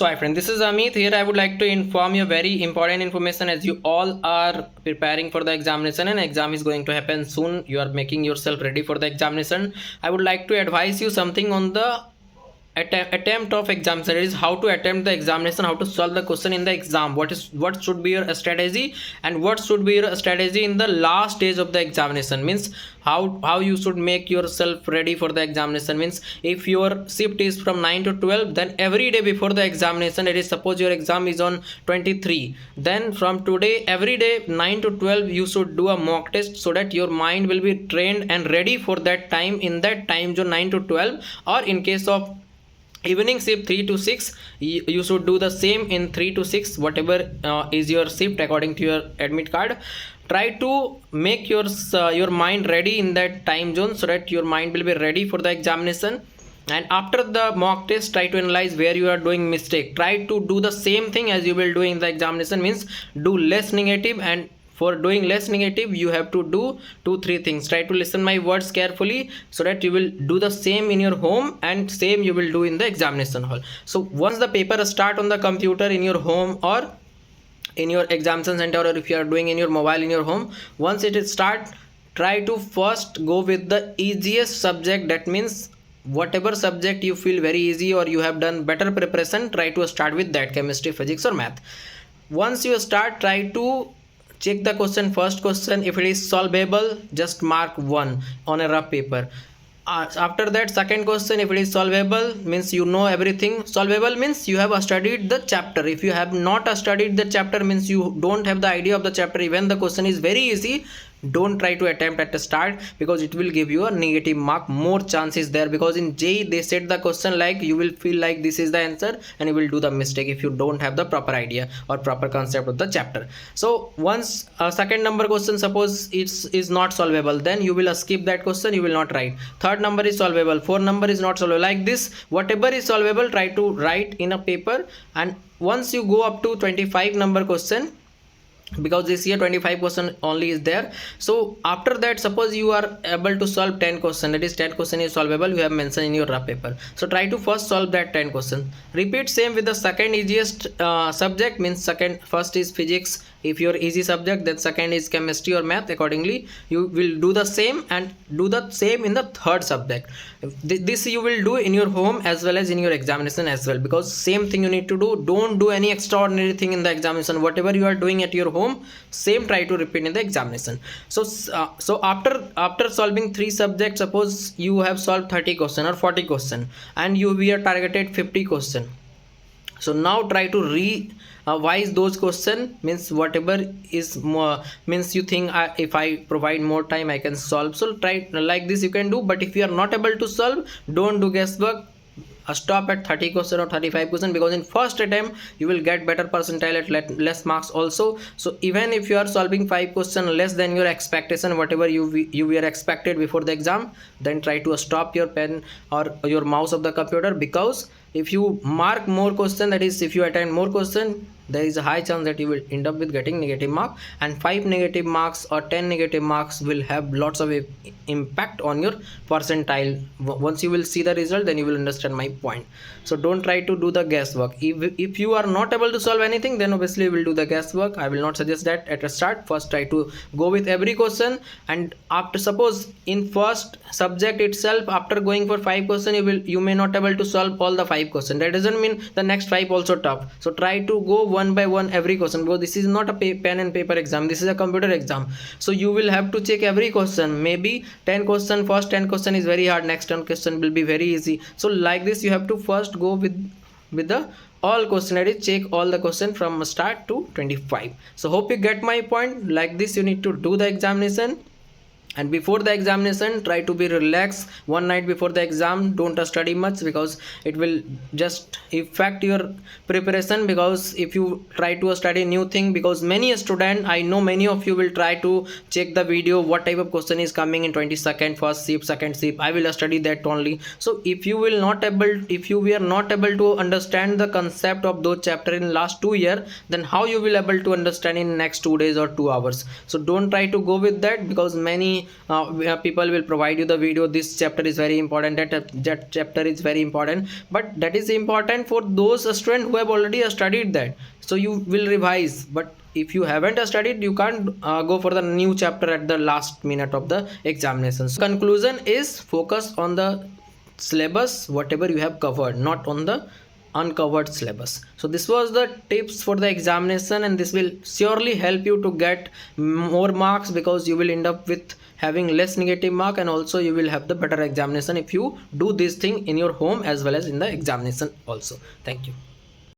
So hi friend, this is Amit. Here I would like to inform you very important information as you all are preparing for the examination and exam is going to happen soon. You are making yourself ready for the examination. I would like to advise you something on the attempt of examination. It is how to attempt the examination, how to solve the question in the exam, what should be your strategy and what should be your strategy in the last stage of the examination. Means how you should make yourself ready for the examination. Means if your shift is from 9 to 12, then every day before the examination, it is suppose your exam is on 23, then from today every day 9 to 12 you should do a mock test so that your mind will be trained and ready for that time in that time zone 9 to 12. Or in case of evening shift 3 to 6, you should do the same in 3 to 6, whatever is your shift according to your admit card. Try to make your mind ready in that time zone so that your mind will be ready for the examination. And after the mock test, try to analyze where you are doing mistake. Try to do the same thing as you will do in the examination. Means do less negative, and for doing less negative you have to do 2-3 things. Try to listen my words carefully so that you will do the same in your home and same you will do in the examination hall. So once the paper start on the computer in your home or in your examination center, or if you are doing in your mobile in your home, once it is start, try to first go with the easiest subject. That means whatever subject you feel very easy or you have done better preparation, try to start with that, chemistry, physics or math. Once you start, try to check the question. First question, if it is solvable, just mark 1 on a rough paper. After that, second question, if it is solvable, means you know everything. Solvable means you have studied the chapter. If you have not studied the chapter, means you don't have the idea of the chapter. Even the question is very easy, don't try to attempt at the start, because it will give you a negative mark. More chances there, because in JEE they set the question like you will feel like this is the answer and you will do the mistake if you don't have the proper idea or proper concept of the chapter. So once second number question, suppose it is not solvable, then you will skip that question, you will not write. Third number is solvable, fourth number is not solvable. Like this, whatever is solvable, try to write in a paper. And once you go up to 25 number question, because this year 25% only is there, so after that, suppose you are able to solve 10 question, that is 10 question is solvable, you have mentioned in your rough paper. So try to first solve that 10 question. Repeat same with the second easiest subject. Means first is physics, if your easy subject, then second is chemistry or math. Accordingly you will do the same and do the same in the third subject. This you will do in your home as well as in your examination as well, because same thing you need to do. Don't do any extraordinary thing in the examination. Whatever you are doing at your home, same try to repeat in the examination. So after solving 3 subjects, suppose you have solved 30 question or 40 question and you were targeted 50 question. So now try to revise those question. Means whatever is more, means you think if I provide more time I can solve. So try like this you can do. But if you are not able to solve, don't do guesswork. Stop at 30 question or 35%, because in first attempt you will get better percentile at less marks also. So even if you are solving 5 question less than your expectation, whatever you were expected before the exam, then try to stop your pen or your mouse of the computer, because if you mark more question, that is if you attempt more question, there is a high chance that you will end up with getting negative mark, and 5 negative marks or 10 negative marks will have lots of impact on your percentile. Once you will see the result, then you will understand my point. So don't try to do the guesswork. If you are not able to solve anything, then obviously you will do the guesswork. I will not suggest that at the start. First try to go with every question, and after, suppose in first subject itself, after going for 5 question, you may not able to solve all the 5 question. That doesn't mean the next 5 also tough. So try to go one by one every question, because this is not a pen and paper exam, this is a computer exam. So you will have to check every question. Maybe 10 question, first 10 question is very hard, next 10 question will be very easy. So like this you have to first go with the all questionnaire, check all the question from start to 25. So hope you get my point. Like this you need to do the examination. And before the examination, try to be relaxed. One night before the exam, don't study much, because it will just affect your preparation. Because if you try to study new thing, because many students, I know many of you will try to check the video, what type of question is coming in 20 seconds, first sip, second sip, I will study that only. So if you were not able to understand the concept of those chapter in last 2 years, then how you will able to understand in next 2 days or 2 hours? So don't try to go with that, because many many people will provide you the video, this chapter is very important, that chapter is very important, but that is important for those students who have already studied that, so you will revise. But if you haven't studied, you can't go for the new chapter at the last minute of the examination. So conclusion is focus on the syllabus whatever you have covered, not on the uncovered syllabus. So this was the tips for the examination, and this will surely help you to get more marks, because you will end up with having less negative mark, and also you will have the better examination if you do this thing in your home as well as in the examination also. Thank you.